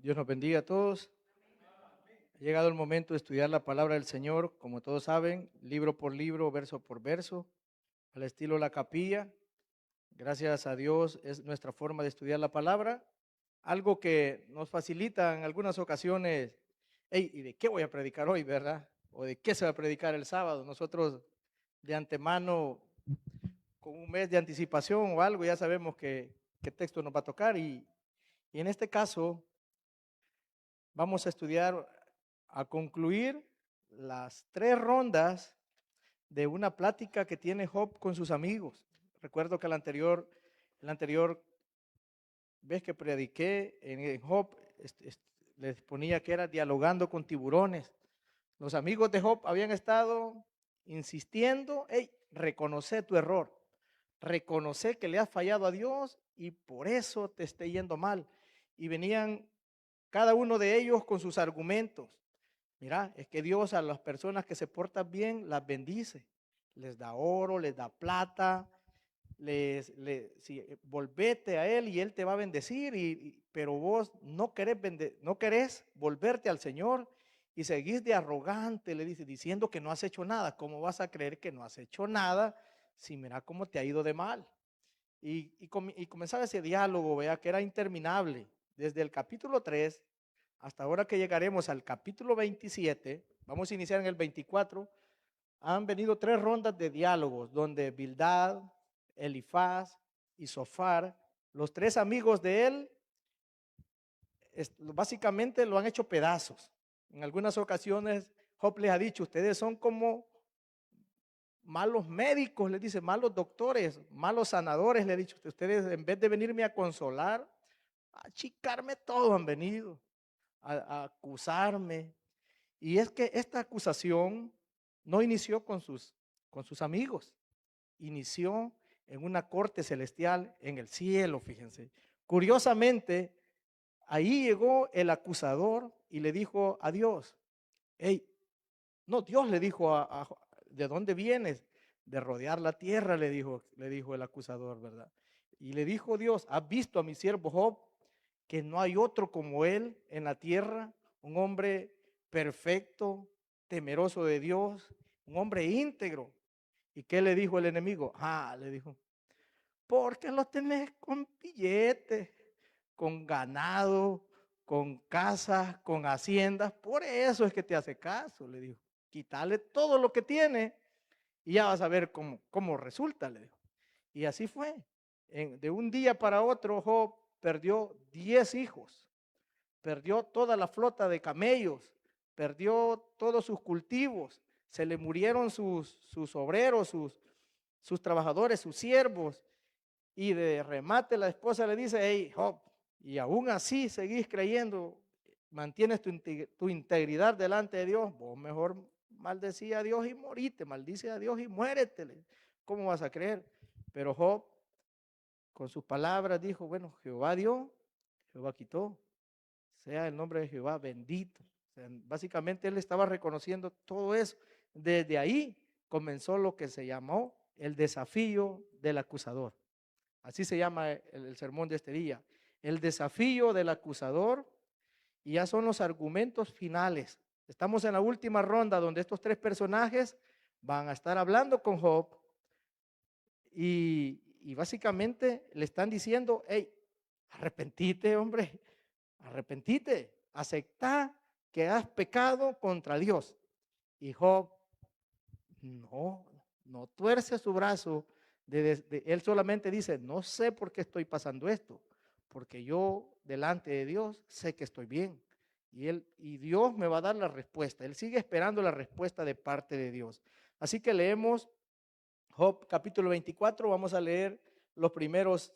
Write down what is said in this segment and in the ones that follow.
Dios nos bendiga a todos. Ha llegado el momento de estudiar la palabra del Señor, como todos saben, libro por libro, verso por verso, al estilo La Capilla. Gracias a Dios es nuestra forma de estudiar la palabra, algo que nos facilita en algunas ocasiones. Hey, ¿y de qué voy a predicar hoy, verdad? ¿O de qué se va a predicar el sábado? Nosotros de antemano, con un mes de anticipación o algo, ya sabemos qué texto nos va a tocar y en este caso vamos a estudiar, a concluir las 3 rondas de una plática que tiene Job con sus amigos. Recuerdo que el anterior vez que prediqué en Job, les ponía que era dialogando con tiburones. Los amigos de Job habían estado insistiendo: hey, reconoce tu error, reconoce que le has fallado a Dios y por eso te esté yendo mal. Y venían cada uno de ellos con sus argumentos. Mira, es que Dios a las personas que se portan bien las bendice, les da oro, les da plata, volvete a Él y Él te va a bendecir, pero vos no querés volverte al Señor y seguís de arrogante, le dice, diciendo que no has hecho nada. ¿Cómo vas a creer que no has hecho nada si mira cómo te ha ido de mal? Y comenzaba ese diálogo, vea, que era interminable, desde el capítulo 3 hasta ahora que llegaremos al capítulo 27, vamos a iniciar en el 24, han venido 3 rondas de diálogos donde Bildad, Elifaz y Sofar, los 3 amigos de él, básicamente lo han hecho pedazos. En algunas ocasiones Job les ha dicho: ustedes son como malos médicos, les dice, malos doctores, malos sanadores, le ha dicho. Ustedes en vez de venirme a consolar, a achicarme todo han venido, a acusarme. Y es que esta acusación no inició con sus amigos, inició en una corte celestial en el cielo, fíjense. Curiosamente, ahí llegó el acusador y le dijo a Dios: hey, no, Dios le dijo ¿de dónde vienes? De rodear la tierra, le dijo el acusador, ¿verdad? Y le dijo Dios: ¿has visto a mi siervo Job, que no hay otro como él en la tierra? Un hombre perfecto, temeroso de Dios, un hombre íntegro. ¿Y qué le dijo el enemigo? Le dijo, porque lo tenés con billetes, con ganado, con casas, con haciendas, por eso es que te hace caso, le dijo. Quítale todo lo que tiene y ya vas a ver cómo resulta, le dijo. Y así fue. De un día para otro, Job perdió 10 hijos, perdió toda la flota de camellos, perdió todos sus cultivos, se le murieron sus obreros, sus trabajadores, sus siervos. Y de remate la esposa le dice: hey, Job, y aún así seguís creyendo, mantienes tu integridad delante de Dios, vos mejor maldecía a Dios y morite, maldice a Dios y muérete. ¿Cómo vas a creer? Pero Job, con sus palabras, dijo: bueno, Jehová dio, Jehová quitó, sea el nombre de Jehová bendito. O sea, básicamente él estaba reconociendo todo eso. Desde ahí comenzó lo que se llamó el desafío del acusador. Así se llama el sermón de este día. El desafío del acusador, y ya son los argumentos finales. Estamos en la última ronda donde estos 3 personajes van a estar hablando con Job y básicamente le están diciendo: hey, arrepentite, hombre, arrepentite, acepta que has pecado contra Dios. Y Job no tuerce su brazo. Él solamente dice: no sé por qué estoy pasando esto, porque yo delante de Dios sé que estoy bien. Y Dios me va a dar la respuesta. Él sigue esperando la respuesta de parte de Dios. Así que leemos Job capítulo 24, vamos a leer los primeros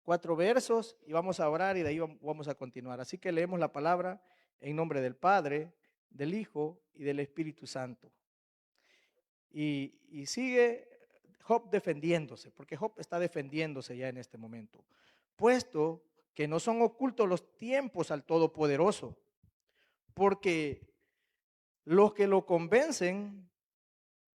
4 versos y vamos a orar y de ahí vamos a continuar. Así que leemos la palabra en nombre del Padre, del Hijo y del Espíritu Santo. Y sigue Job defendiéndose, porque Job está defendiéndose ya en este momento. Puesto que no son ocultos los tiempos al Todopoderoso, porque Los que lo convencen,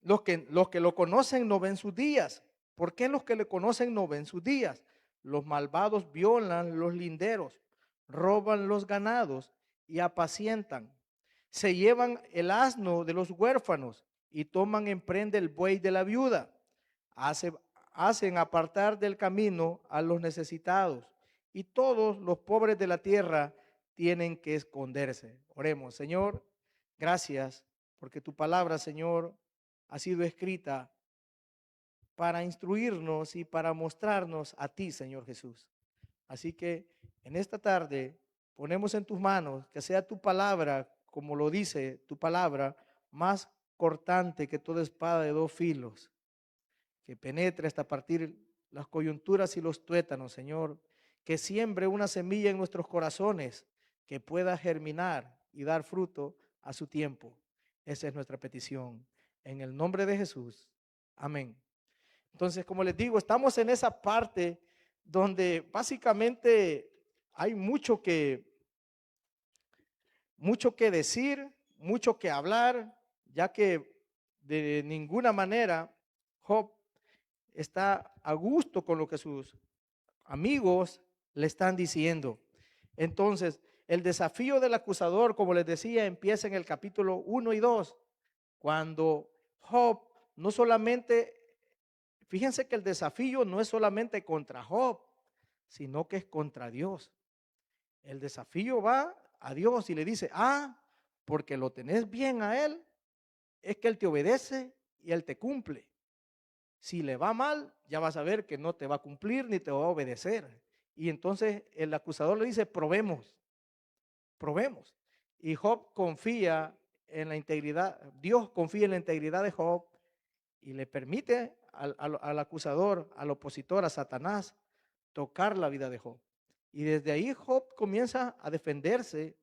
los que lo conocen no ven sus días. ¿Por qué los que le conocen no ven sus días? Los malvados violan los linderos, roban los ganados y apacientan. Se llevan el asno de los huérfanos y toman en prenda el buey de la viuda. Hace- Hacen apartar del camino a los necesitados y todos los pobres de la tierra tienen que esconderse. Oremos, Señor, gracias porque tu palabra, Señor, ha sido escrita para instruirnos y para mostrarnos a ti, Señor Jesús. Así que en esta tarde ponemos en tus manos que sea tu palabra, como lo dice tu palabra, más cortante que toda espada de dos filos, que penetre hasta partir las coyunturas y los tuétanos, Señor, que siembre una semilla en nuestros corazones, que pueda germinar y dar fruto a su tiempo. Esa es nuestra petición. En el nombre de Jesús. Amén. Entonces, como les digo, estamos en esa parte donde básicamente hay mucho que decir, mucho que hablar, ya que de ninguna manera Job está a gusto con lo que sus amigos le están diciendo. Entonces, el desafío del acusador, como les decía, empieza en el capítulo 1 y 2, cuando Job no solamente, fíjense que el desafío no es solamente contra Job, sino que es contra Dios. El desafío va a Dios y le dice, porque lo tenés bien a él, es que él te obedece y él te cumple. Si le va mal, ya vas a ver que no te va a cumplir ni te va a obedecer. Y entonces el acusador le dice, probemos, probemos. Y Job confía en la integridad, Dios confía en la integridad de Job y le permite al acusador, al opositor, a Satanás, tocar la vida de Job. Y desde ahí Job comienza a defenderse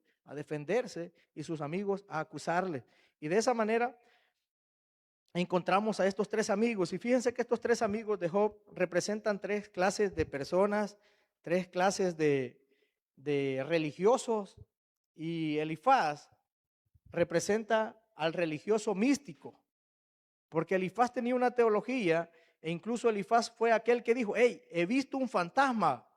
y sus amigos a acusarle. Y de esa manera encontramos a estos tres amigos. Y fíjense que estos tres amigos de Job representan tres clases de personas, tres clases de religiosos. Y Elifaz representa al religioso místico, porque Elifaz tenía una teología e incluso Elifaz fue aquel que dijo, hey, he visto un fantasma.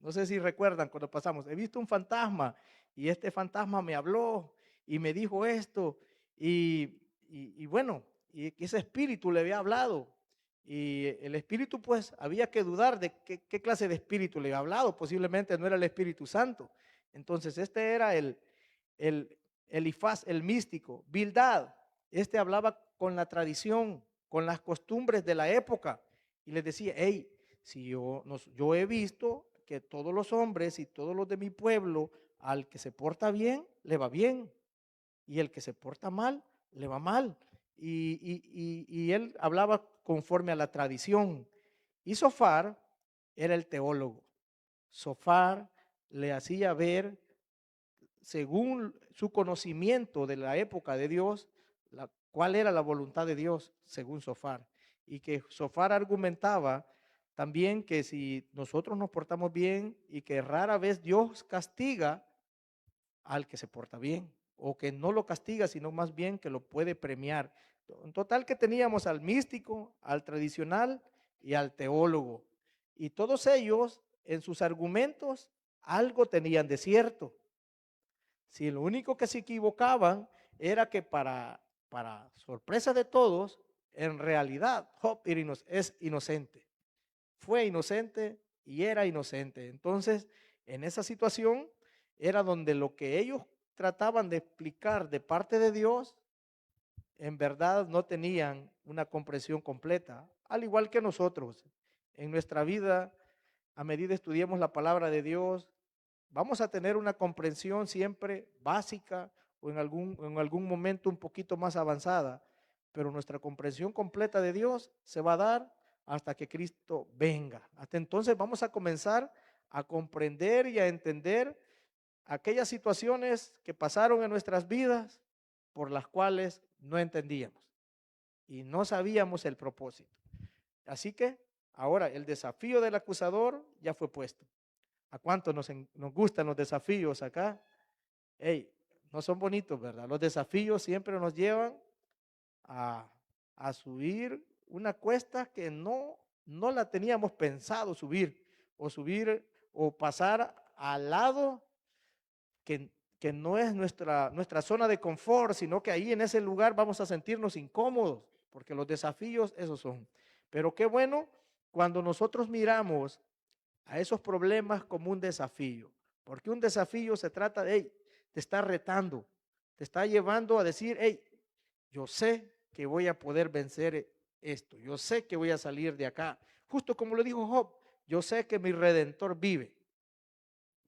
No sé si recuerdan cuando pasamos, he visto un fantasma y este fantasma me habló y me dijo esto y bueno, y ese espíritu le había hablado. Y el espíritu pues había que dudar de qué clase de espíritu le había hablado, posiblemente no era el Espíritu Santo. Entonces este era el Elifaz, el místico. Bildad, este hablaba con la tradición, con las costumbres de la época y les decía, hey, si yo he visto que todos los hombres y todos los de mi pueblo, al que se porta bien, le va bien, y el que se porta mal, le va mal. Y él hablaba conforme a la tradición. Y Sofar era el teólogo. Sofar le hacía ver, según su conocimiento de la época de Dios, cuál era la voluntad de Dios, según Sofar. Y que Sofar argumentaba también que si nosotros nos portamos bien y que rara vez Dios castiga al que se porta bien, o que no lo castiga, sino más bien que lo puede premiar. En total que teníamos al místico, al tradicional y al teólogo. Y todos ellos en sus argumentos algo tenían de cierto. Si lo único que se equivocaban era que para sorpresa de todos, en realidad Job es inocente. Fue inocente y era inocente. Entonces, en esa situación era donde lo que ellos trataban de explicar de parte de Dios, en verdad no tenían una comprensión completa, al igual que nosotros. En nuestra vida, a medida estudiemos la palabra de Dios, vamos a tener una comprensión siempre básica o en algún momento un poquito más avanzada, pero nuestra comprensión completa de Dios se va a dar hasta que Cristo venga. Hasta entonces vamos a comenzar a comprender y a entender aquellas situaciones que pasaron en nuestras vidas por las cuales no entendíamos y no sabíamos el propósito. Así que ahora el desafío del acusador ya fue puesto. ¿A cuánto nos gustan los desafíos acá? Hey, no son bonitos, ¿verdad? Los desafíos siempre nos llevan a, a subir una cuesta que no la teníamos pensado subir o pasar al lado que no es nuestra zona de confort, sino que ahí en ese lugar vamos a sentirnos incómodos, porque los desafíos esos son. Pero qué bueno cuando nosotros miramos a esos problemas como un desafío, porque un desafío se trata de, hey, te está retando, te está llevando a decir, hey, yo sé que voy a poder vencer esto, yo sé que voy a salir de acá. Justo como lo dijo Job, yo sé que mi Redentor vive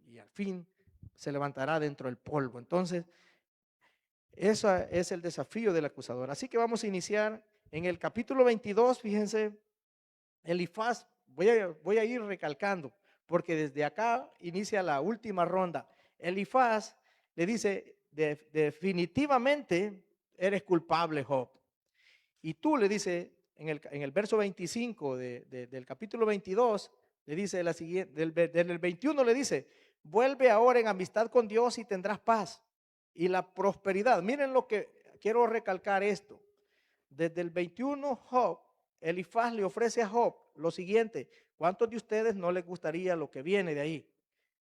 y al fin se levantará dentro del polvo. Entonces, ese es el desafío del acusador. Así que vamos a iniciar en el capítulo 22, fíjense, Elifaz, voy a ir recalcando, porque desde acá inicia la última ronda. Elifaz le dice, definitivamente eres culpable, Job. Y tú le dice, en el verso 25 del capítulo 22, le dice la siguiente, del 21 le dice, vuelve ahora en amistad con Dios y tendrás paz y la prosperidad. Miren lo que quiero recalcar esto. Desde el 21, Job, Elifaz le ofrece a Job lo siguiente. ¿Cuántos de ustedes no les gustaría lo que viene de ahí?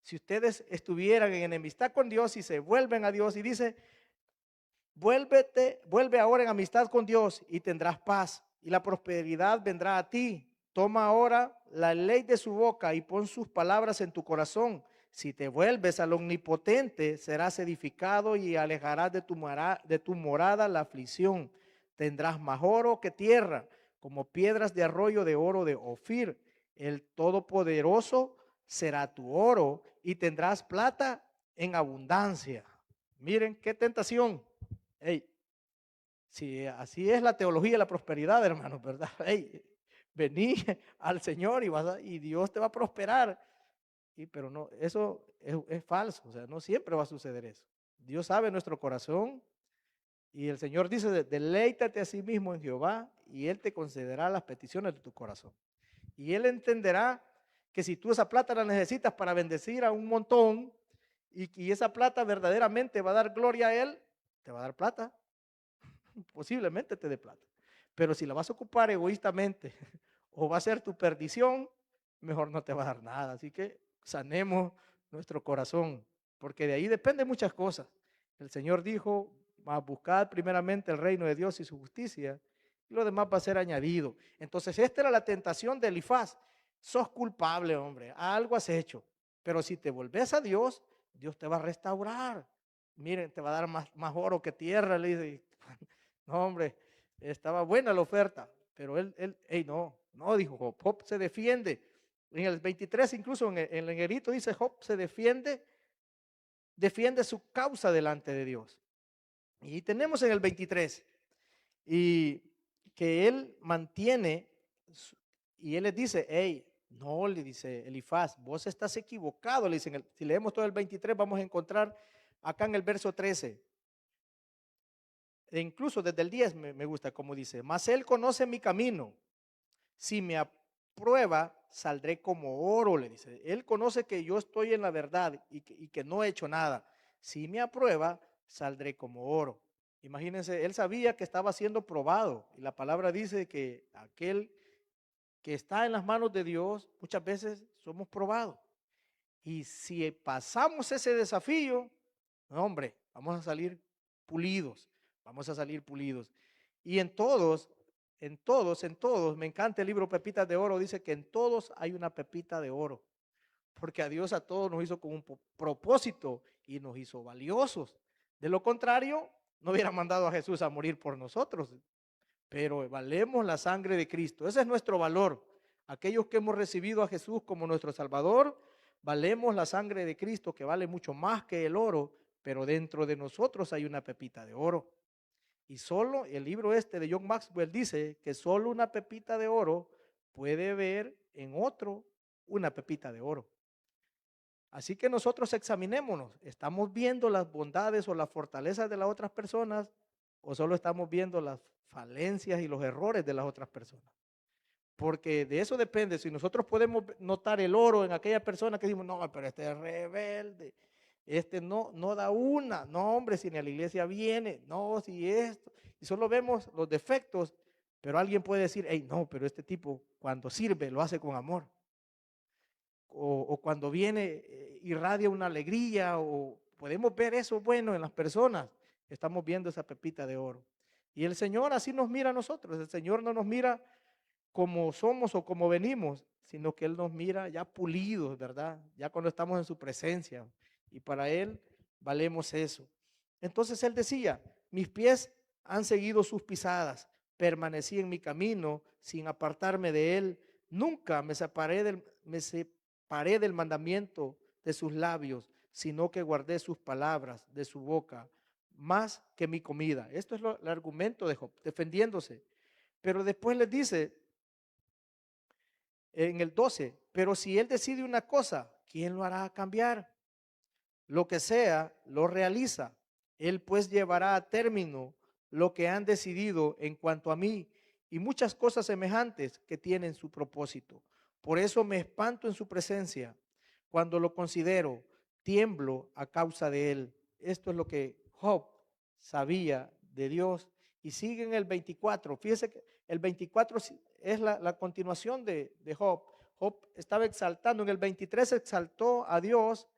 Si ustedes estuvieran en enemistad con Dios y se vuelven a Dios y dice, vuelve ahora en amistad con Dios y tendrás paz y la prosperidad vendrá a ti. Toma ahora la ley de su boca y pon sus palabras en tu corazón. Si te vuelves al omnipotente, serás edificado y alejarás de tu morada la aflicción. Tendrás más oro que tierra, como piedras de arroyo de oro de Ofir. El Todopoderoso será tu oro y tendrás plata en abundancia. Miren qué tentación. Hey, si así es la teología de la prosperidad, hermanos, ¿verdad? Hey, vení al Señor y Dios te va a prosperar. Pero no, eso es falso, o sea, no siempre va a suceder eso. Dios sabe nuestro corazón y el Señor dice, deleítate a sí mismo en Jehová y Él te concederá las peticiones de tu corazón. Y Él entenderá que si tú esa plata la necesitas para bendecir a un montón y esa plata verdaderamente va a dar gloria a Él, te va a dar plata. Posiblemente te dé plata. Pero si la vas a ocupar egoístamente o va a ser tu perdición, mejor no te va a dar nada. Así que sanemos nuestro corazón, porque de ahí dependen muchas cosas. El Señor dijo, buscad primeramente el reino de Dios y su justicia, y lo demás va a ser añadido. Entonces, esta era la tentación de Elifaz. Sos culpable, hombre, algo has hecho. Pero si te volvés a Dios, Dios te va a restaurar. Miren, te va a dar más oro que tierra, le dice. No, hombre, estaba buena la oferta, pero hey, no, dijo Job. Job se defiende. En el 23, incluso en el negrito dice, Job se defiende su causa delante de Dios. Y tenemos en el 23, y que él mantiene, y él les dice, hey, no, le dice Elifaz, vos estás equivocado, le dicen, si leemos todo el 23, vamos a encontrar acá en el verso 13. E incluso desde el 10 me gusta como dice, mas él conoce mi camino, si me aprueba saldré como oro, le dice. Él conoce que yo estoy en la verdad y que no he hecho nada. Si me aprueba saldré como oro. Imagínense, él sabía que estaba siendo probado y la palabra dice que aquel que está en las manos de Dios muchas veces somos probados. Y si pasamos ese desafío, no, hombre, vamos a salir pulidos, vamos a salir pulidos. Y en todos, me encanta el libro Pepitas de Oro, dice que en todos hay una pepita de oro, porque a Dios a todos nos hizo con un propósito y nos hizo valiosos. De lo contrario, no hubiera mandado a Jesús a morir por nosotros, pero valemos la sangre de Cristo. Ese es nuestro valor. Aquellos que hemos recibido a Jesús como nuestro Salvador, valemos la sangre de Cristo, que vale mucho más que el oro, pero dentro de nosotros hay una pepita de oro. Y solo el libro este de John Maxwell dice que solo una pepita de oro puede ver en otro una pepita de oro. Así que nosotros examinémonos. ¿Estamos viendo las bondades o las fortalezas de las otras personas o solo estamos viendo las falencias y los errores de las otras personas? Porque de eso depende. Si nosotros podemos notar el oro en aquella persona que decimos, no, pero este es rebelde, Este no da una, no hombre, si ni a la iglesia viene, no, si esto, y solo vemos los defectos, pero alguien puede decir, hey, no, pero este tipo cuando sirve lo hace con amor. O cuando viene irradia una alegría, o podemos ver eso bueno en las personas, estamos viendo esa pepita de oro. Y el Señor así nos mira a nosotros, el Señor no nos mira como somos o como venimos, sino que Él nos mira ya pulidos, ¿verdad? Ya cuando estamos en su presencia, y para Él valemos eso. Entonces Él decía, mis pies han seguido sus pisadas, permanecí en mi camino sin apartarme de Él, nunca me separé del mandamiento de sus labios, sino que guardé sus palabras de su boca, más que mi comida. Esto es el argumento de Job, defendiéndose. Pero después les dice en el 12, pero si él decide una cosa, ¿quién lo hará cambiar? Lo que sea, lo realiza. Él pues llevará a término lo que han decidido en cuanto a mí y muchas cosas semejantes que tienen su propósito. Por eso me espanto en su presencia. Cuando lo considero, tiemblo a causa de él. Esto es lo que Job sabía de Dios. Y sigue en el 24. Fíjese que el 24 es la continuación de Job. Job estaba exaltando. En el 23 exaltó a Dios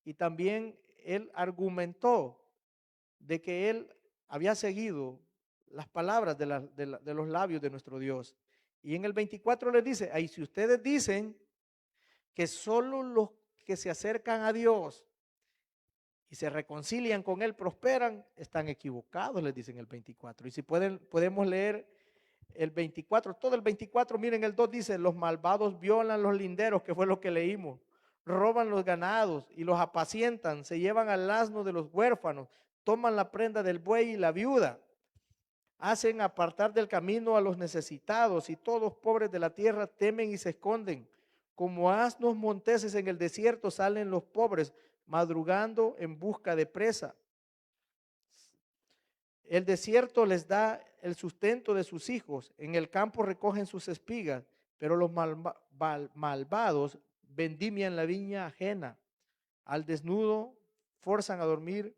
y también él argumentó de que él había seguido las palabras de los labios de nuestro Dios. Y en el 24 le dice, ahí si ustedes dicen que solo los que se acercan a Dios y se reconcilian con Él prosperan, están equivocados, les dicen el 24. Y si podemos leer el 24, todo el 24, miren el 2 dice, los malvados violan los linderos, que fue lo que leímos, roban los ganados y los apacientan, se llevan al asno de los huérfanos, toman la prenda del buey y la viuda, hacen apartar del camino a los necesitados y todos pobres de la tierra temen y se esconden. Como asnos monteses en el desierto salen los pobres, madrugando en busca de presa. El desierto les da el sustento de sus hijos, en el campo recogen sus espigas, pero los malvados vendimian la viña ajena. Al desnudo forzan a dormir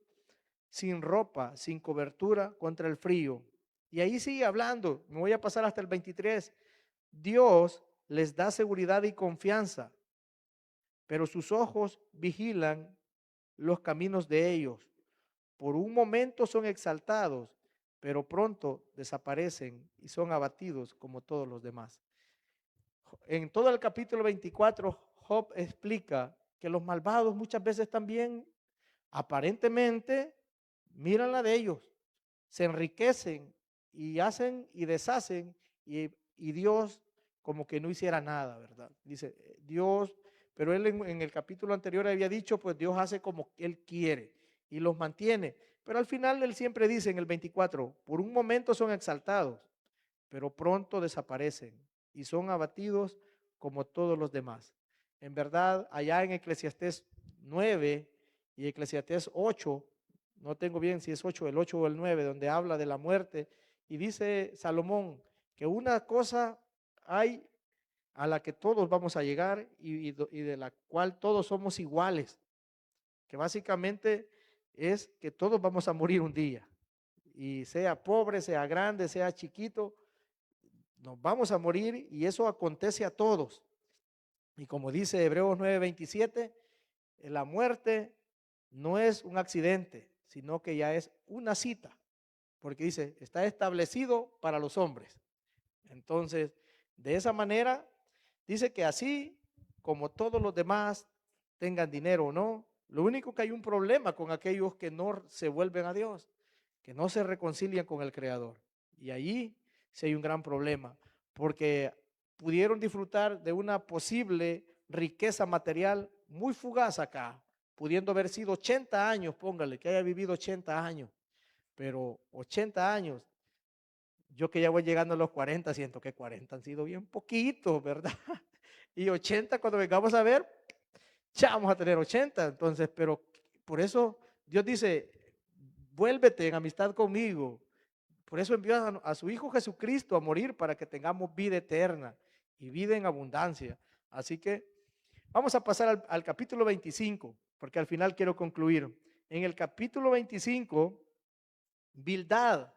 sin ropa, sin cobertura contra el frío. Y ahí sigue hablando, me voy a pasar hasta el 23. Dios les da seguridad y confianza, pero sus ojos vigilan los caminos de ellos. Por un momento son exaltados, pero pronto desaparecen y son abatidos como todos los demás. En todo el capítulo 24, Job explica que los malvados muchas veces también aparentemente miran la de ellos, se enriquecen y hacen y deshacen y Dios como que no hiciera nada, ¿verdad? Dice Dios, pero él en el capítulo anterior había dicho, pues Dios hace como él quiere y los mantiene. Pero al final él siempre dice en el 24, por un momento son exaltados, pero pronto desaparecen y son abatidos como todos los demás. En verdad, allá en Eclesiastés 9 y Eclesiastés 8, no tengo bien si es 8, el 8 o el 9, donde habla de la muerte, y dice Salomón que una cosa hay a la que todos vamos a llegar y de la cual todos somos iguales, que básicamente es que todos vamos a morir un día, y sea pobre, sea grande, sea chiquito, nos vamos a morir y eso acontece a todos. Y como dice Hebreos 9:27, la muerte no es un accidente, sino que ya es una cita, porque dice, está establecido para los hombres. Entonces, de esa manera, dice que así como todos los demás tengan dinero o no, lo único que hay un problema con aquellos que no se vuelven a Dios, que no se reconcilian con el Creador. Y allí sí hay un gran problema, porque pudieron disfrutar de una posible riqueza material muy fugaz acá, pudiendo haber sido 80 años, póngale, que haya vivido 80 años, pero 80 años, yo que ya voy llegando a los 40, siento que 40 han sido bien poquitos, ¿verdad? Y 80 cuando vengamos a ver, ya vamos a tener 80, entonces, pero por eso Dios dice, vuélvete en amistad conmigo. Por eso envió a su Hijo Jesucristo a morir para que tengamos vida eterna y vida en abundancia. Así que vamos a pasar al capítulo 25. porque al final quiero concluir. En el capítulo 25, Bildad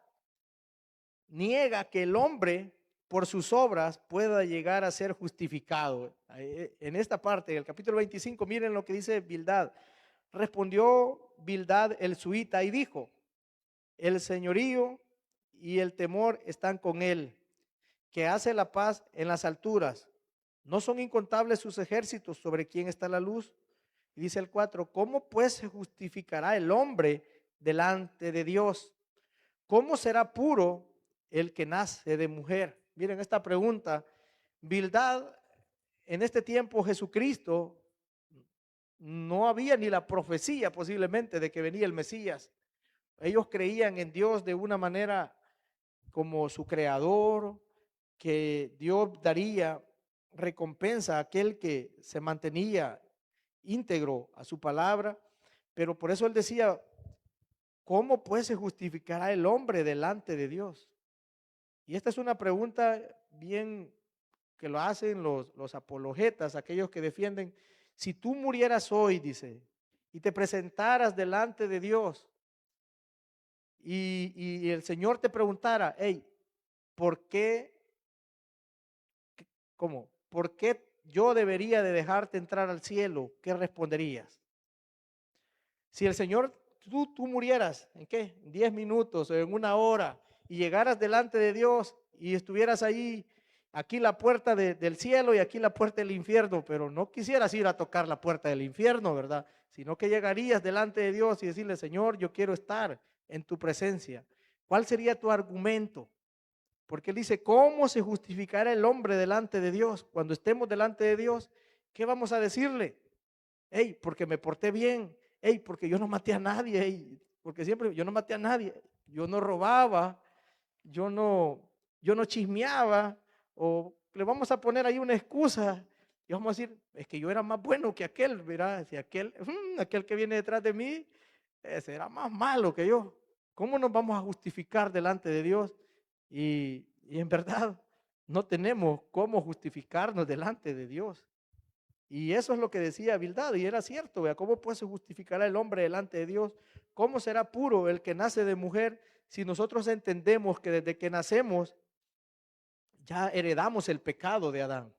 niega que el hombre por sus obras pueda llegar a ser justificado. En esta parte del capítulo 25, miren lo que dice Bildad. Respondió Bildad el suita y dijo: el señorío y el temor están con él, que hace la paz en las alturas. ¿No son incontables sus ejércitos sobre quien está la luz? Y dice el 4, ¿cómo pues se justificará el hombre delante de Dios? ¿Cómo será puro el que nace de mujer? Miren esta pregunta. Bildad, en este tiempo Jesucristo, no había ni la profecía posiblemente de que venía el Mesías. Ellos creían en Dios de una manera como su creador, que Dios daría recompensa a aquel que se mantenía íntegro a su palabra, pero por eso él decía, ¿cómo pues se justificará el hombre delante de Dios? Y esta es una pregunta bien que lo hacen los apologetas, aquellos que defienden, si tú murieras hoy, dice, y te presentaras delante de Dios, y el Señor te preguntara, hey, ¿por qué? ¿Cómo? ¿Por qué yo debería de dejarte entrar al cielo? ¿Qué responderías? Si el Señor, tú murieras, ¿en qué? En 10 minutos o en una hora y llegaras delante de Dios y estuvieras ahí, aquí la puerta del cielo y aquí la puerta del infierno, pero no quisieras ir a tocar la puerta del infierno, ¿verdad? Sino que llegarías delante de Dios y decirle, Señor, yo quiero estar en tu presencia. ¿Cuál sería tu argumento? Porque él dice, ¿cómo se justificará el hombre delante de Dios? Cuando estemos delante de Dios, ¿qué vamos a decirle? Hey, porque me porté bien. Hey, porque yo no maté a nadie. Hey, porque siempre yo no maté a nadie. Yo no robaba. Yo no, yo no chismeaba. O le vamos a poner ahí una excusa. Y vamos a decir, es que yo era más bueno que aquel, ¿verdad? Si aquel que viene detrás de mí, ese era más malo que yo. ¿Cómo nos vamos a justificar delante de Dios? Y en verdad no tenemos cómo justificarnos delante de Dios. Y eso es lo que decía Bildad, y era cierto, vea, ¿cómo pues se justificará el hombre delante de Dios? ¿Cómo será puro el que nace de mujer si nosotros entendemos que desde que nacemos ya heredamos el pecado de Adán?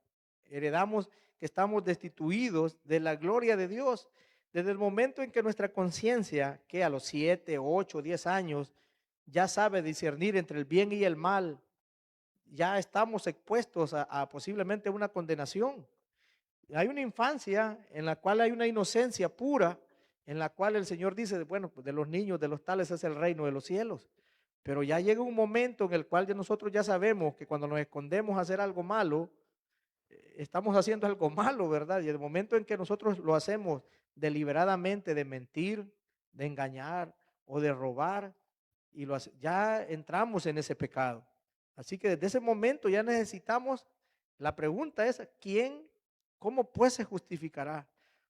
Heredamos que estamos destituidos de la gloria de Dios. Desde el momento en que nuestra conciencia, que a los 7, 8, 10 años, ya sabe discernir entre el bien y el mal, ya estamos expuestos a posiblemente una condenación. Hay una infancia en la cual hay una inocencia pura, en la cual el Señor dice, bueno, pues de los niños, de los tales es el reino de los cielos. Pero ya llega un momento en el cual nosotros ya sabemos que cuando nos escondemos a hacer algo malo, estamos haciendo algo malo, ¿verdad? Y el momento en que nosotros lo hacemos deliberadamente de mentir, de engañar o de robar, ya entramos en ese pecado. Así que desde ese momento ya necesitamos, la pregunta es, ¿quién, cómo pues se justificará?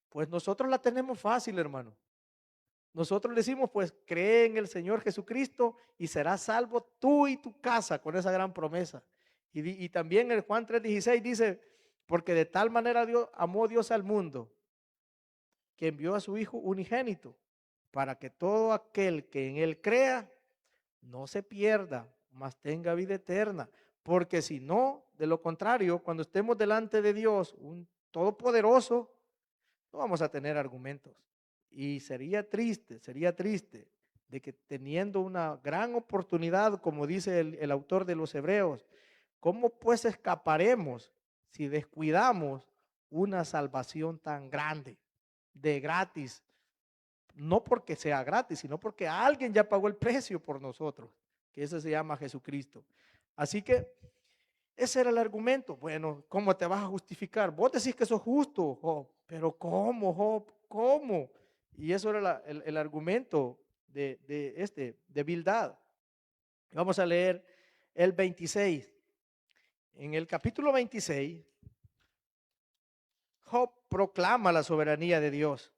Pues nosotros la tenemos fácil, hermano. Nosotros le decimos, pues cree en el Señor Jesucristo y serás salvo tú y tu casa, con esa gran promesa. Y también el Juan 3:16 dice, porque de tal manera amó Dios al mundo, que envió a su Hijo unigénito, para que todo aquel que en él crea, no se pierda, mas tenga vida eterna. Porque si no, de lo contrario, cuando estemos delante de Dios, un todopoderoso, no vamos a tener argumentos. Y sería triste de que teniendo una gran oportunidad, como dice el autor de los Hebreos, ¿cómo pues escaparemos si descuidamos una salvación tan grande, de gratis? No porque sea gratis, sino porque alguien ya pagó el precio por nosotros, que ese se llama Jesucristo. Así que ese era el argumento. Bueno, ¿cómo te vas a justificar? Vos decís que sos justo, Job, pero ¿cómo, Job? ¿Cómo? Y eso era el argumento de Bildad. Vamos a leer el 26. En el capítulo 26, Job proclama la soberanía de Dios.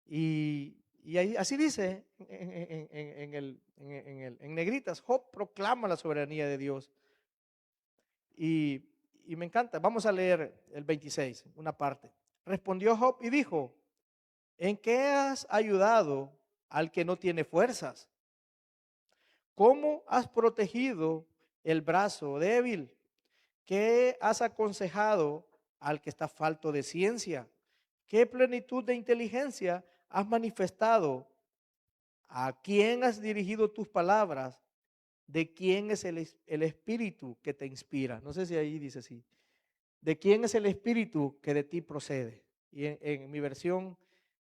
Y ahí, así dice en negritas, Job proclama la soberanía de Dios. Y me encanta, vamos a leer el 26, una parte. Respondió Job y dijo, ¿En qué has ayudado al que no tiene fuerzas? ¿Cómo has protegido el brazo débil? ¿Qué has aconsejado al que está falto de ciencia? ¿Qué plenitud de inteligencia has manifestado? ¿A quién has dirigido tus palabras? ¿De quién es el espíritu que te inspira? No sé si ahí dice así. ¿De quién es el espíritu que de ti procede? Y en mi versión,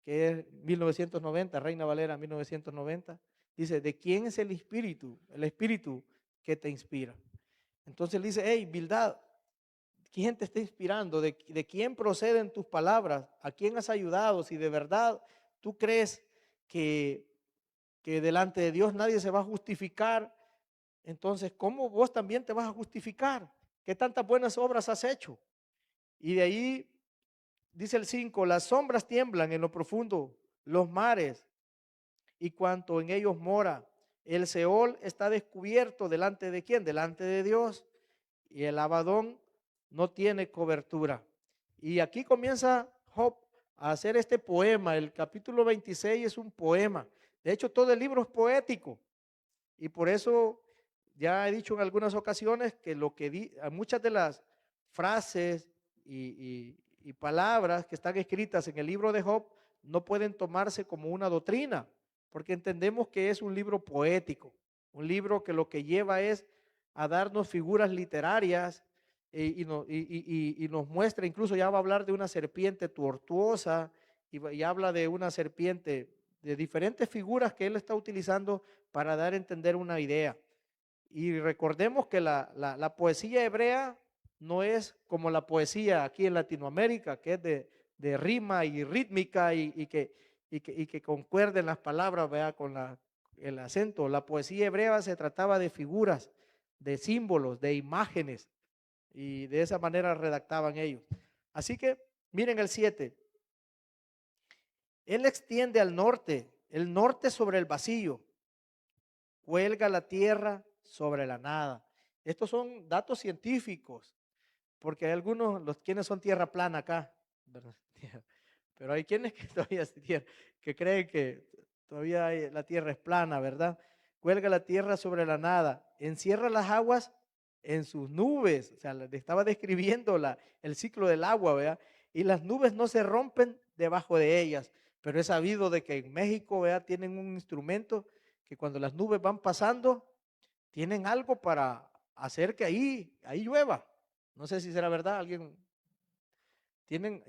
que es 1990, Reina Valera 1990, dice, ¿de quién es el espíritu? El espíritu que te inspira. Entonces le dice, hey, Bildad, ¿quién te está inspirando? ¿De quién proceden tus palabras? ¿A quién has ayudado? Si de verdad tú crees que, que delante de Dios nadie se va a justificar, entonces, ¿cómo vos también te vas a justificar? ¿Qué tantas buenas obras has hecho? Y de ahí dice el 5, las sombras tiemblan en lo profundo, los mares y cuanto en ellos mora. El Seol está descubierto delante de quién? Delante de Dios. Y el Abadón no tiene cobertura. Y aquí comienza Job a hacer este poema. El capítulo 26 es un poema. De hecho, todo el libro es poético. Y por eso ya he dicho en algunas ocasiones que muchas de las frases y palabras que están escritas en el libro de Job no pueden tomarse como una doctrina, porque entendemos que es un libro poético, un libro que lo que lleva es a darnos figuras literarias y nos muestra, incluso ya va a hablar de una serpiente tortuosa y habla de una serpiente, de diferentes figuras que él está utilizando para dar a entender una idea. Y recordemos que la poesía hebrea no es como la poesía aquí en Latinoamérica, que es de rima y rítmica y que concuerden las palabras, vea, con el acento. La poesía hebrea se trataba de figuras, de símbolos, de imágenes, y de esa manera redactaban ellos. Así que miren el 7. Él extiende al norte, el norte sobre el vacío, cuelga la tierra sobre la nada. Estos son datos científicos, porque hay algunos, los quienes son tierra plana acá, ¿verdad? Pero hay quienes que todavía que creen que todavía la tierra es plana, ¿verdad? Cuelga la tierra sobre la nada, encierra las aguas en sus nubes, o sea, le estaba describiendo el ciclo del agua, ¿verdad? Y las nubes no se rompen debajo de ellas, pero he sabido de que en México, ¿verdad? Tienen un instrumento que cuando las nubes van pasando, tienen algo para hacer que ahí llueva. No sé si será verdad,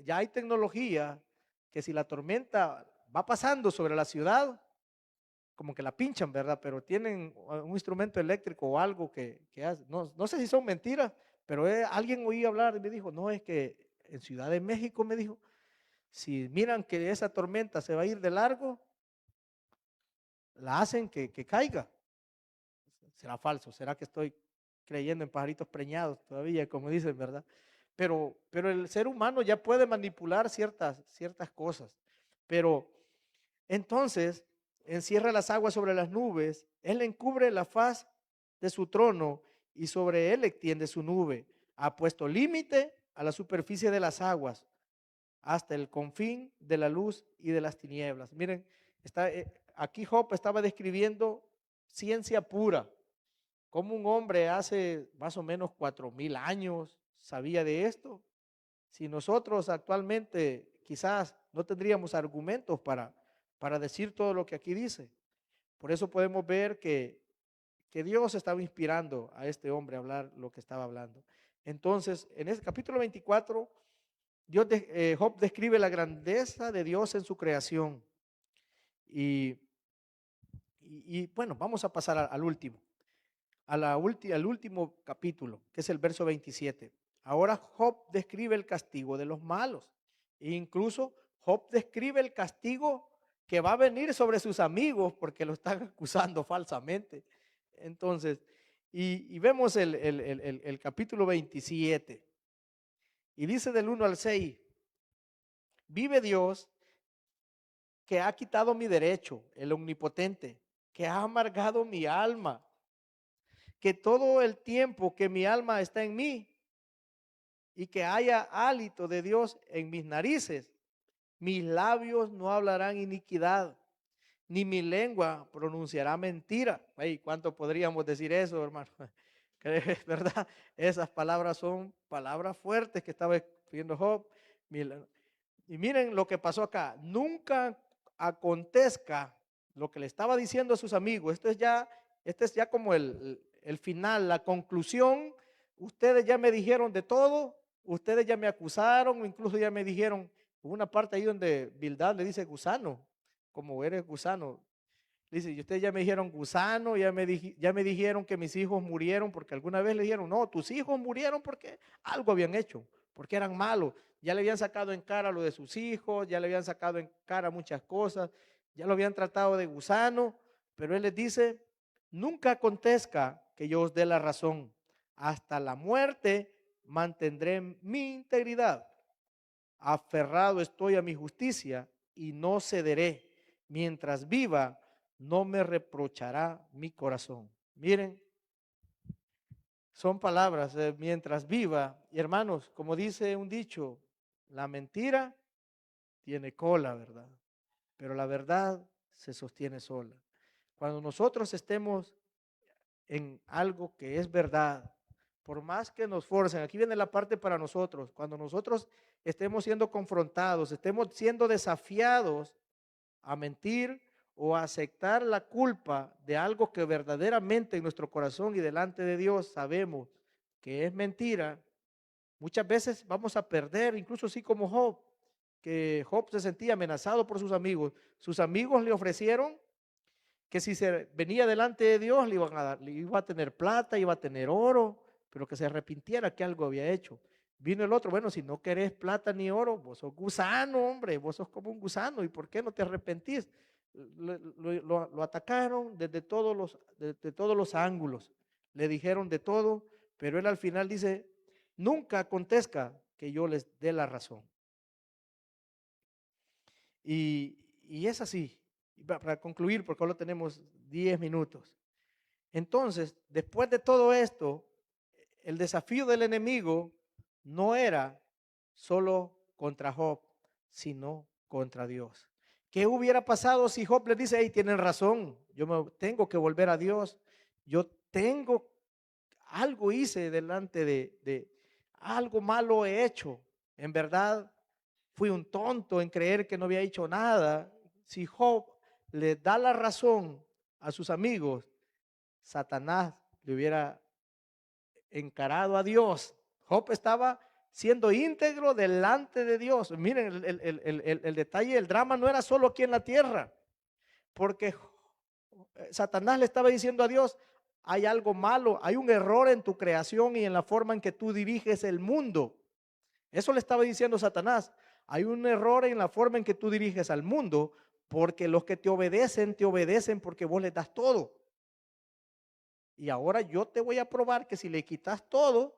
ya hay tecnología que si la tormenta va pasando sobre la ciudad, como que la pinchan, ¿verdad? Pero tienen un instrumento eléctrico o algo que hace. No sé si son mentiras, pero alguien oí hablar y me dijo, no, es que en Ciudad de México me dijo, si miran que esa tormenta se va a ir de largo, la hacen que caiga. ¿Será falso? ¿Será que estoy creyendo en pajaritos preñados todavía, como dicen, verdad? Pero el ser humano ya puede manipular ciertas cosas. Pero entonces encierra las aguas sobre las nubes, él encubre la faz de su trono y sobre él extiende su nube. Ha puesto límite a la superficie de las aguas hasta el confín de la luz y de las tinieblas. Miren, aquí Job estaba describiendo ciencia pura. Como un hombre hace más o menos 4,000 años sabía de esto. Si nosotros actualmente quizás no tendríamos argumentos para decir todo lo que aquí dice. Por eso podemos ver que Dios estaba inspirando a este hombre a hablar lo que estaba hablando. Entonces, en este capítulo 24, Job describe la grandeza de Dios en su creación. Y bueno, vamos a pasar al último. Al último capítulo, que es el verso 27. Ahora Job describe el castigo de los malos. E incluso Job describe el castigo que va a venir sobre sus amigos porque lo están acusando falsamente. Entonces, y vemos el capítulo 27. Y dice del 1 al 6, vive Dios que ha quitado mi derecho, el omnipotente, que ha amargado mi alma, que todo el tiempo que mi alma está en mí y que haya hálito de Dios en mis narices, Mis labios no hablarán iniquidad, ni mi lengua pronunciará mentira. Ay, ¿cuánto podríamos decir eso, hermano? Que es verdad, esas palabras son palabras fuertes que estaba escribiendo Job. Y miren lo que pasó acá. Nunca acontezca lo que le estaba diciendo a sus amigos. Este es ya como el final, la conclusión. Ustedes ya me dijeron de todo, ustedes ya me acusaron, incluso ya me dijeron, hubo una parte ahí donde Bildad le dice gusano, como eres gusano. Dice, y ustedes ya me dijeron gusano, ya me dijeron que mis hijos murieron, porque alguna vez le dijeron, no, tus hijos murieron porque algo habían hecho, porque eran malos. Ya le habían sacado en cara lo de sus hijos, ya le habían sacado en cara muchas cosas, ya lo habían tratado de gusano, pero él les dice, nunca acontezca que yo os dé la razón. Hasta la muerte mantendré mi integridad. Aferrado estoy a mi justicia y no cederé. Mientras viva, no me reprochará mi corazón. Miren, son palabras, mientras viva. Y hermanos, como dice un dicho, la mentira tiene cola, ¿verdad? Pero la verdad se sostiene sola. Cuando nosotros estemos en algo que es verdad, por más que nos forcen, aquí viene la parte para nosotros, cuando nosotros estemos siendo confrontados, estemos siendo desafiados a mentir o a aceptar la culpa de algo que verdaderamente en nuestro corazón y delante de Dios sabemos que es mentira, muchas veces vamos a perder, incluso así como Job, que Job se sentía amenazado por sus amigos. Sus amigos le ofrecieron que si se venía delante de Dios le iban a dar, le iba a tener plata, iba a tener oro, pero que se arrepintiera que algo había hecho. Vino el otro, bueno, si no querés plata ni oro, vos sos gusano, hombre, vos sos como un gusano, ¿y por qué no te arrepentís? Lo atacaron desde todos los ángulos, le dijeron de todo, pero él al final dice, nunca acontezca que yo les dé la razón. Y es así, para concluir, porque solo tenemos 10 minutos. Entonces, después de todo esto, el desafío del enemigo no era solo contra Job, sino contra Dios. ¿Qué hubiera pasado si Job le dice, hey, tienen razón, yo me tengo que volver a Dios, yo tengo, algo hice delante de algo malo he hecho, en verdad fui un tonto en creer que no había hecho nada? Si Job le da la razón a sus amigos, Satanás le hubiera encarado a Dios. Job estaba siendo íntegro delante de Dios. Miren, el detalle, el drama no era solo aquí en la tierra, porque Satanás le estaba diciendo a Dios, hay algo malo, hay un error en tu creación y en la forma en que tú diriges el mundo. Eso le estaba diciendo Satanás. Hay un error en la forma en que tú diriges al mundo, porque los que te obedecen porque vos les das todo. Y ahora yo te voy a probar que si le quitas todo,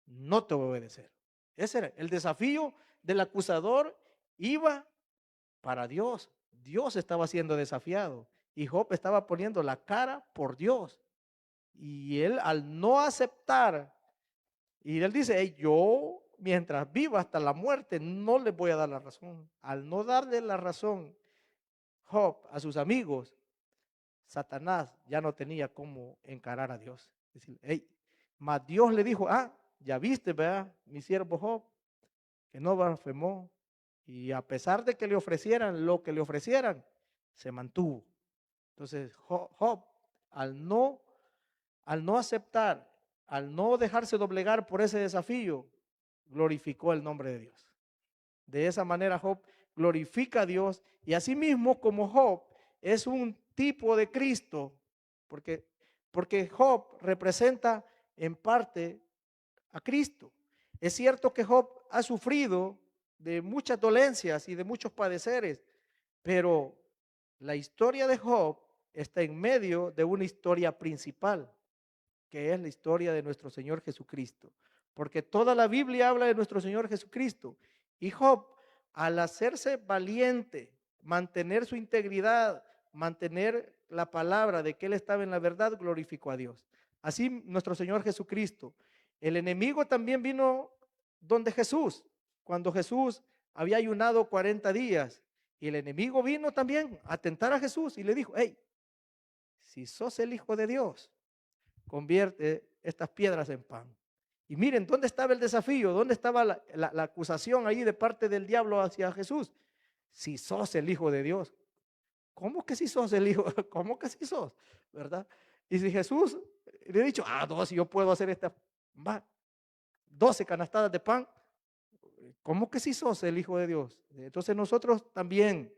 no te voy a obedecer. Ese era el desafío del acusador, iba para Dios. Dios estaba siendo desafiado y Job estaba poniendo la cara por Dios. Y él al no aceptar, y él dice, hey, yo mientras viva hasta la muerte no le voy a dar la razón. Al no darle la razón Job a sus amigos, Satanás ya no tenía cómo encarar a Dios. Es decir, hey, mas Dios le dijo, ya viste, ¿verdad? Mi siervo Job, que no blasfemó. Y a pesar de que le ofrecieran lo que le ofrecieran, se mantuvo. Entonces, Job, al no aceptar, al no dejarse doblegar por ese desafío, glorificó el nombre de Dios. De esa manera Job glorifica a Dios y asimismo como Job es un tipo de Cristo, porque Job representa en parte a Cristo. Es cierto que Job ha sufrido de muchas dolencias y de muchos padeceres, pero la historia de Job está en medio de una historia principal, que es la historia de nuestro Señor Jesucristo. Porque toda la Biblia habla de nuestro Señor Jesucristo. Y Job, al hacerse valiente, mantener su integridad, mantener la palabra de que él estaba en la verdad, glorificó a Dios. Así nuestro Señor Jesucristo. El enemigo también vino donde Jesús, cuando Jesús había ayunado 40 días y el enemigo vino también a tentar a Jesús y le dijo, hey, si sos el Hijo de Dios, convierte estas piedras en pan. Y miren, ¿dónde estaba el desafío? ¿Dónde estaba la acusación ahí de parte del diablo hacia Jesús? Si sos el Hijo de Dios. ¿Cómo que si sos el Hijo? ¿Cómo que si sos? ¿Verdad? Y si Jesús le ha dicho, no, si yo puedo hacer esta, va, 12 canastadas de pan, ¿cómo que si sos el Hijo de Dios? Entonces nosotros también,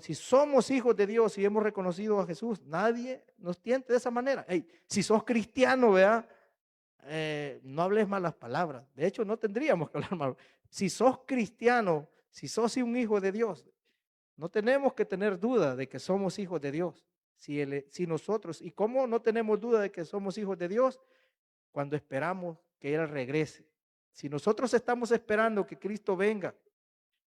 si somos hijos de Dios y hemos reconocido a Jesús, nadie nos tiente de esa manera. Hey, si sos cristiano, vea, no hables malas palabras. De hecho, no tendríamos que hablar mal. Si sos cristiano, si sos un hijo de Dios, no tenemos que tener duda de que somos hijos de Dios. Si nosotros, ¿y cómo no tenemos duda de que somos hijos de Dios? Cuando esperamos que Él regrese. Si nosotros estamos esperando que Cristo venga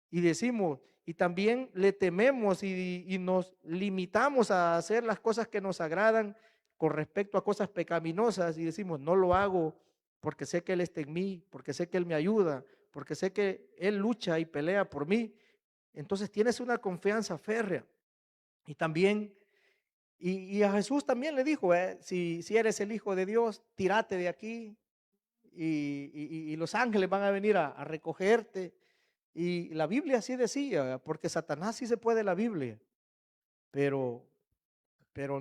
y decimos, y también le tememos y nos limitamos a hacer las cosas que nos agradan con respecto a cosas pecaminosas y decimos, no lo hago porque sé que Él está en mí, porque sé que Él me ayuda, porque sé que Él lucha y pelea por mí. Entonces tienes una confianza férrea. Y también, y a Jesús también le dijo, si eres el Hijo de Dios, tírate de aquí y los ángeles van a venir a recogerte. Y la Biblia así decía, porque Satanás sí se puede la Biblia, pero, pero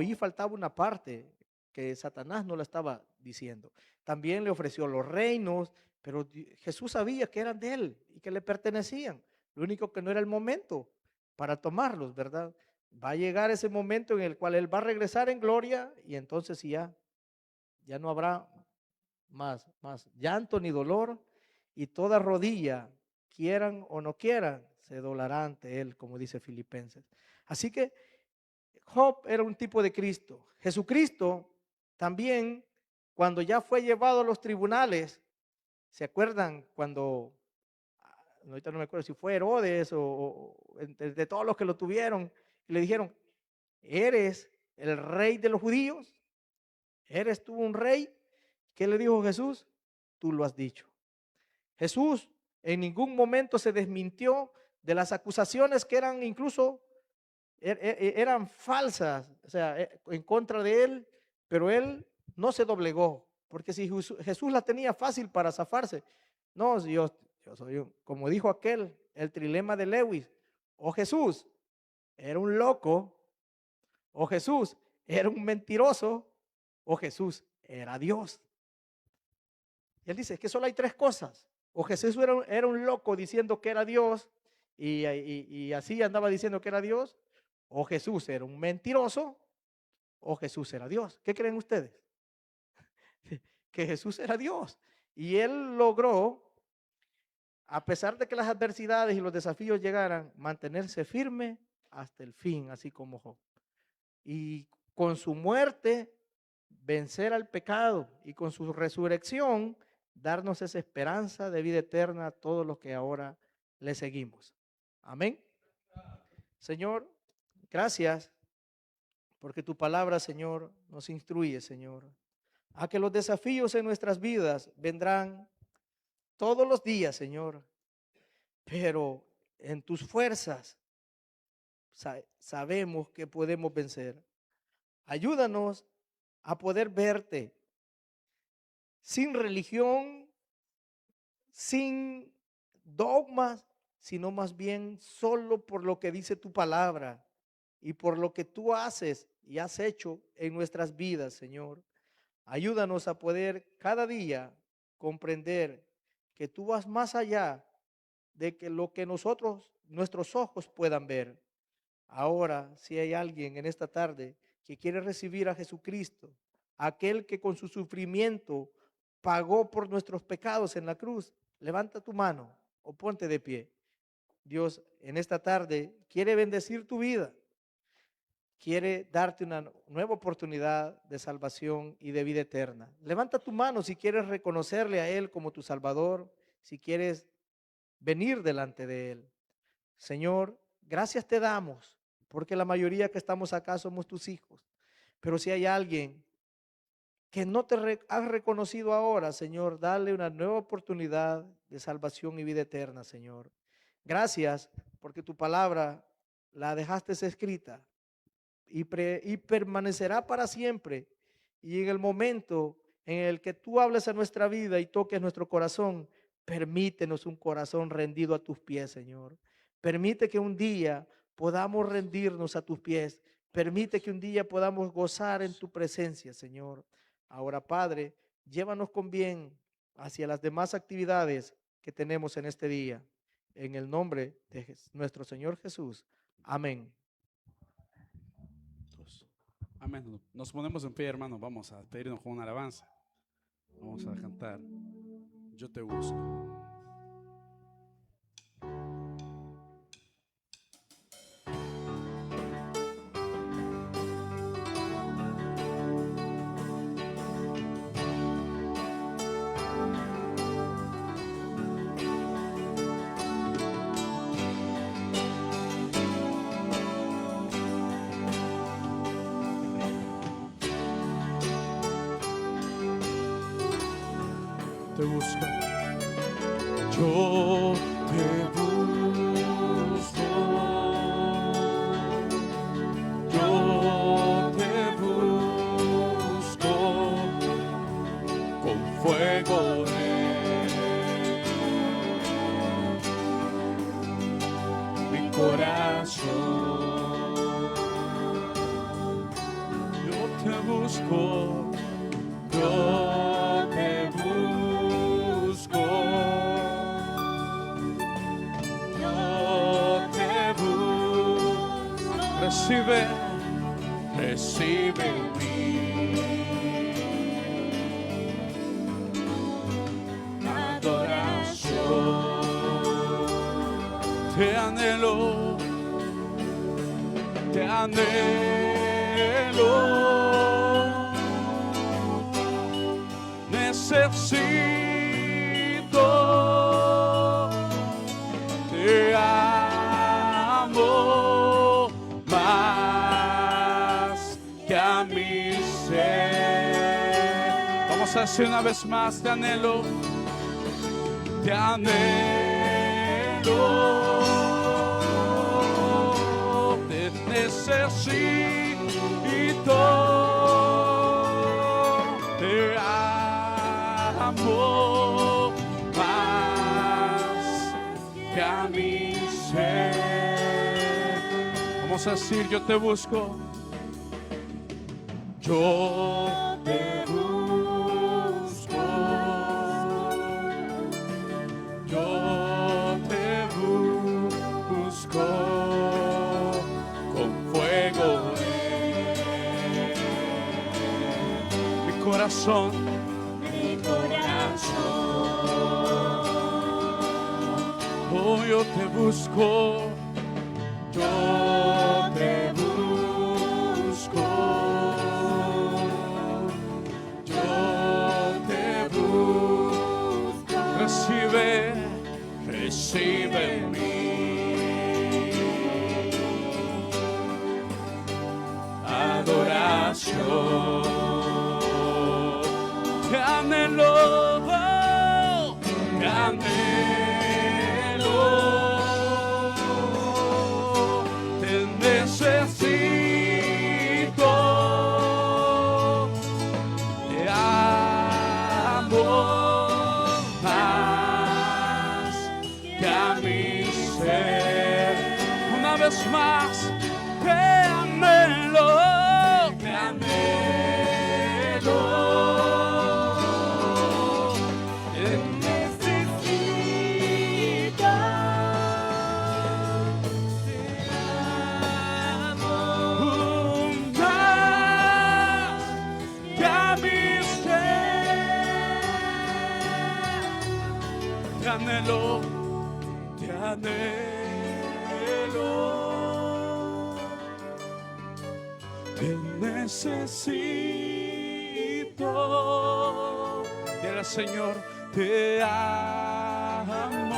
ahí faltaba una parte que Satanás no la estaba diciendo. También le ofreció los reinos, pero Jesús sabía que eran de él y que le pertenecían. Lo único que no era el momento para tomarlos, ¿verdad? Va a llegar ese momento en el cual él va a regresar en gloria y entonces ya no habrá más llanto ni dolor y toda rodilla, quieran o no quieran, se doblará ante él, como dice Filipenses. Así que Job era un tipo de Cristo. Jesucristo también, cuando ya fue llevado a los tribunales, ¿se acuerdan cuando, ahorita no me acuerdo si fue Herodes o de todos los que lo tuvieron, y le dijeron, ¿eres el rey de los judíos? ¿Eres tú un rey? ¿Qué le dijo Jesús? Tú lo has dicho. Jesús en ningún momento se desmintió de las acusaciones que eran incluso eran falsas, o sea, en contra de él, pero él no se doblegó, porque si Jesús la tenía fácil para zafarse, no, si yo soy, como dijo aquel, el trilema de Lewis, o Jesús era un loco, o Jesús era un mentiroso, o Jesús era Dios. Y él dice, es que solo hay tres cosas. O Jesús era un loco diciendo que era Dios y así andaba diciendo que era Dios. O Jesús era un mentiroso o Jesús era Dios. ¿Qué creen ustedes? Que Jesús era Dios. Y él logró, a pesar de que las adversidades y los desafíos llegaran, mantenerse firme hasta el fin, así como Job. Y con su muerte vencer al pecado y con su resurrección darnos esa esperanza de vida eterna a todos los que ahora le seguimos. Amén. Señor, gracias porque tu palabra, Señor, nos instruye, Señor, a que los desafíos en nuestras vidas vendrán todos los días, Señor, pero en tus fuerzas sabemos que podemos vencer. Ayúdanos a poder verte sin religión, sin dogmas, sino más bien solo por lo que dice tu palabra y por lo que tú haces y has hecho en nuestras vidas, Señor. Ayúdanos a poder cada día comprender que tú vas más allá de que lo que nuestros ojos puedan ver. Ahora, si hay alguien en esta tarde que quiere recibir a Jesucristo, aquel que con su sufrimiento pagó por nuestros pecados en la cruz, levanta tu mano o ponte de pie. Dios en esta tarde quiere bendecir tu vida, quiere darte una nueva oportunidad de salvación y de vida eterna. Levanta tu mano si quieres reconocerle a Él como tu Salvador, si quieres venir delante de Él. Señor, gracias te damos, porque la mayoría que estamos acá somos tus hijos. Pero si hay alguien que no te has reconocido ahora, Señor, dale una nueva oportunidad de salvación y vida eterna, Señor. Gracias porque tu palabra la dejaste escrita y permanecerá para siempre. Y en el momento en el que tú hables a nuestra vida y toques nuestro corazón, permítenos un corazón rendido a tus pies, Señor. Permite que un día podamos rendirnos a tus pies. Permite que un día podamos gozar en tu presencia, Señor. Ahora, Padre, llévanos con bien hacia las demás actividades que tenemos en este día. En el nombre de nuestro Señor Jesús. Amén. Amén. Nos ponemos en pie, hermano. Vamos a pedirnos con una alabanza. Vamos a cantar. Yo te busco. Te busco. Yo te busco. Yo te busco con fuego de mi corazón. Yo te busco. Yo te busco, yo te busco. Recibe, recibe mi adoración. Te anhelo, te anhelo. Necesito, te amo más que a mi ser. Vamos a decir una vez más, te anhelo, te anhelo, te necesito, te amo más que a mi ser. Vamos a decir, yo te busco. Yo te busco. Yo te busco con fuego en mi corazón. Oh, yo te busco, yo te busco, yo te busco. Recibe, recibe mi adoración. Te anhelo, te anhelo, te necesito, te amo más que a mi ser. Una vez más, te anhelo, te anhelo. Te anhelo, te anhelo, te necesito. Dile al Señor, te amo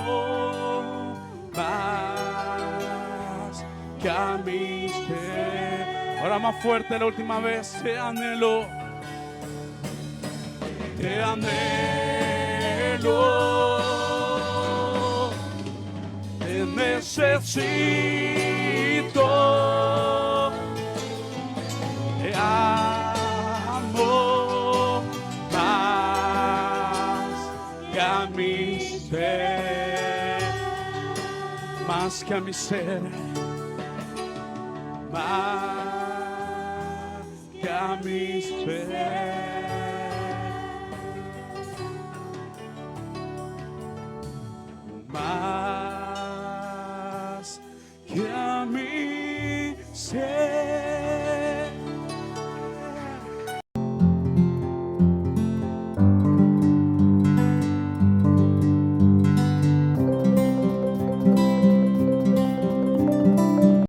más que a mi ser. Ahora más fuerte, la última vez, te anhelo, te anhelo, te necesito, te amo más que a mi ser, más que a mi ser, más que a mi ser. Más